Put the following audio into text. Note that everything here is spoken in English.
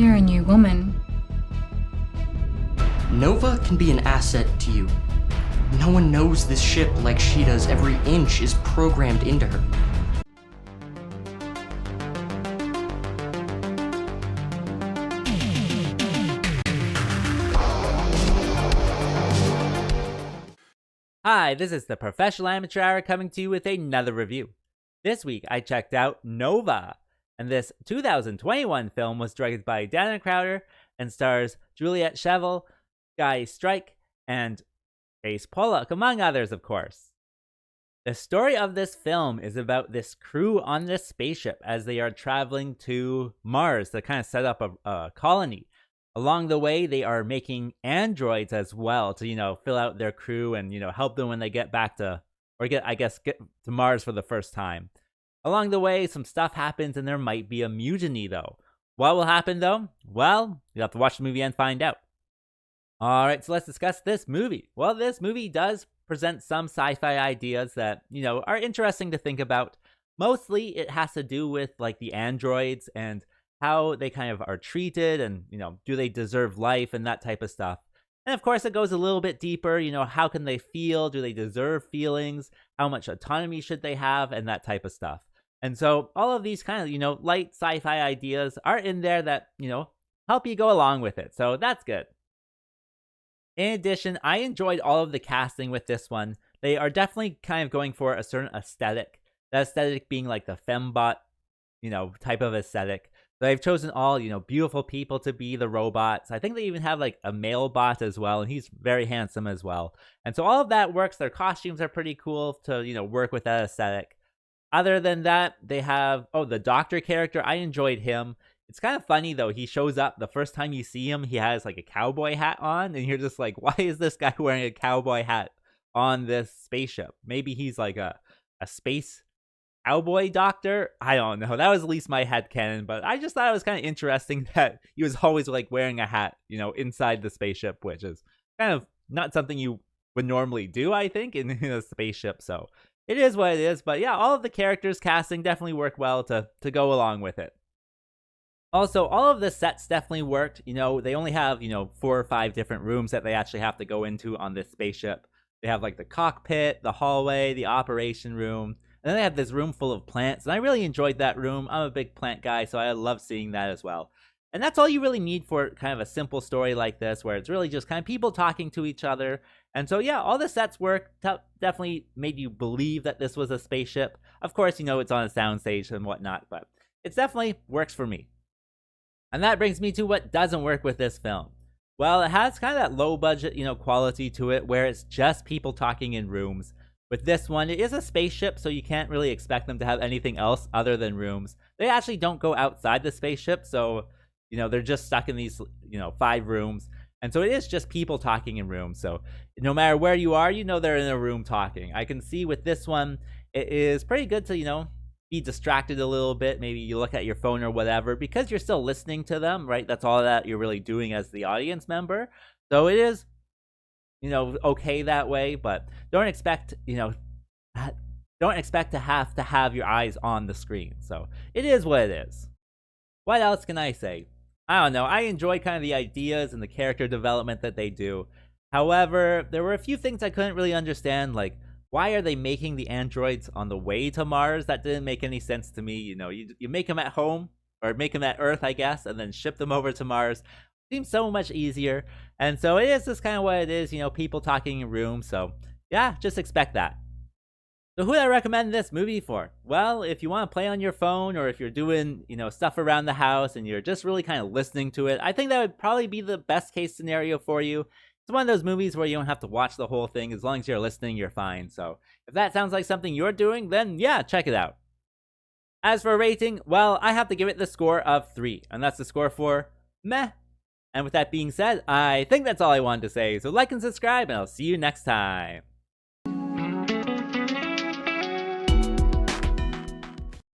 You're a new woman. Nova can be an asset to you. No one knows this ship like she does. Every inch is programmed into her. Hi, this is the Professional Amateur Hour coming to you with another review. This week I checked out Nova, and this 2021 film was directed by Dana Crowder and stars Juliet, Chevelle, Guy Strike, and Chase Pollock, among others, of course. The story of this film is about this crew on this spaceship as they are traveling to Mars to kind of set up a colony. Along the way, they are making androids as well to, fill out their crew and, help them when they get back to, or get to Mars for the first time. Along the way, some stuff happens and there might be a mutiny, though. What will happen, though? Well, you'll have to watch the movie and find out. Alright, so let's discuss this movie. Well, this movie does present some sci-fi ideas that, are interesting to think about. Mostly, it has to do with, the androids and how they kind of are treated and, do they deserve life and that type of stuff. And of course, it goes a little bit deeper, how can they feel? Do they deserve feelings? How much autonomy should they have? And that type of stuff. And so all of these kind of, light sci-fi ideas are in there that, help you go along with it. So that's good. In addition, I enjoyed all of the casting with this one. They are definitely kind of going for a certain aesthetic. That aesthetic being like the fembot, type of aesthetic. They've chosen all, beautiful people to be the robots. I think they even have a male bot as well, and he's very handsome as well. And so all of that works. Their costumes are pretty cool to, work with that aesthetic. Other than that, they have, the doctor character. I enjoyed him. It's kind of funny, though. He shows up. The first time you see him, he has, a cowboy hat on. And you're just like, why is this guy wearing a cowboy hat on this spaceship? Maybe he's a space cowboy doctor? I don't know. That was at least my headcanon. But I just thought it was kind of interesting that he was always, wearing a hat, inside the spaceship. Which is kind of not something you would normally do, I think, in a spaceship. So it is what it is. But yeah, all of the characters casting definitely work well to go along with it. Also, all of the sets definitely worked. They only have, 4 or 5 different rooms that they actually have to go into on this spaceship. They have, the cockpit, the hallway, the operation room. And then they have this room full of plants. And I really enjoyed that room. I'm a big plant guy, so I love seeing that as well. And that's all you really need for kind of a simple story like this, where it's really just kind of people talking to each other. And so, yeah, all the sets work. Definitely made you believe that this was a spaceship. Of course, it's on a soundstage and whatnot, but it definitely works for me. And that brings me to what doesn't work with this film. Well, it has kind of that low budget, quality to it where it's just people talking in rooms. With this one, it is a spaceship, so you can't really expect them to have anything else other than rooms. They actually don't go outside the spaceship, so, they're just stuck in these, 5 rooms. And so it is just people talking in rooms. So no matter where you are, they're in a room talking. I can see with this one, it is pretty good to, be distracted a little bit. Maybe you look at your phone or whatever because you're still listening to them, right? That's all that you're really doing as the audience member. So it is, okay that way, but don't expect, don't expect to have your eyes on the screen. So it is what it is. What else can I say? I don't know. I enjoy kind of the ideas and the character development that they do. However, there were a few things I couldn't really understand, why are they making the androids on the way to Mars? That didn't make any sense to me. You make them at home, or make them at Earth, I guess, and then ship them over to Mars. Seems so much easier. And so it is just kind of what it is, people talking in rooms. So yeah, just expect that. So who would I recommend this movie for? Well, if you want to play on your phone, or if you're doing, stuff around the house and you're just really kind of listening to it, I think that would probably be the best case scenario for you. It's one of those movies where you don't have to watch the whole thing. As long as you're listening, you're fine. So if that sounds like something you're doing, then yeah, check it out. As for rating, well, I have to give it the score of 3. And that's the score for meh. And with that being said, I think that's all I wanted to say. So like and subscribe, and I'll see you next time.